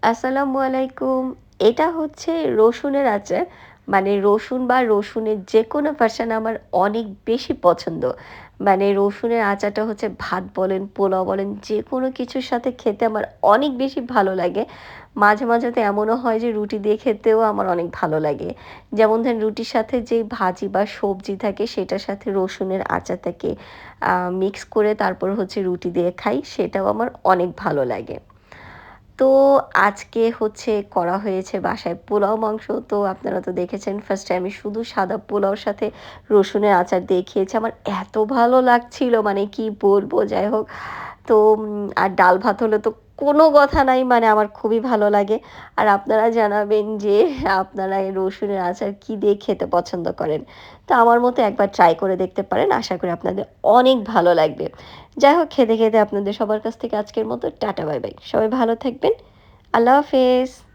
আসসালামু আলাইকুম। এটা হচ্ছে রসুনের আচার। মানে রসুন বা রসুনের যেকোনো ভার্শন আমার অনেক বেশি পছন্দ। মানে রসুনের আচারটা হচ্ছে ভাত বলেন, পোলাও বলেন যেকোনো কিছুর সাথে খেতে আমার অনেক বেশি ভালো লাগে। মাঝে, মাঝে তো এমনও হয় যে রুটি দিয়ে খেতেও আমার অনেক ভালো লাগে। যেমন ধরেন রুটির সাথে যেই ভাজি বা সবজি থাকে সেটার সাথে রসুনের আচারটাকে মিক্স করে তারপর হচ্ছে রুটি দিয়ে খাই সেটাও আমার অনেক ভালো লাগে। তো আজকে হচ্ছে করা হয়েছে বাসায় পোলাও মাংস। তো আপনারা তো দেখেছেন ফার্স্টে আমি শুধু সাদা পোলাওর সাথে রসুনের আচার দিয়ে খেয়েছি। আমার এত ভালো লাগছিল মানে কি বলবো? যাই হোক তো আর ডাল ভাত হলে তো কোনো কথা নাই মানে আমার খুবই ভালো লাগে। আর আপনারা জানাবেন যে আপনারা এই রসুনের আচার কী দিয়ে খেতে পছন্দ করেন। তো আমার মতো একবার ট্রাই করে দেখতে পারেন। আশা করি আপনাদের অনেক ভালো লাগবে। যাই হোক খেতে, খেতে আপনাদের সবার কাছ থেকে আজকের মতো টাটা বাই বাই। সবাই ভালো থাকবেন। আল্লাহ হাফেজ।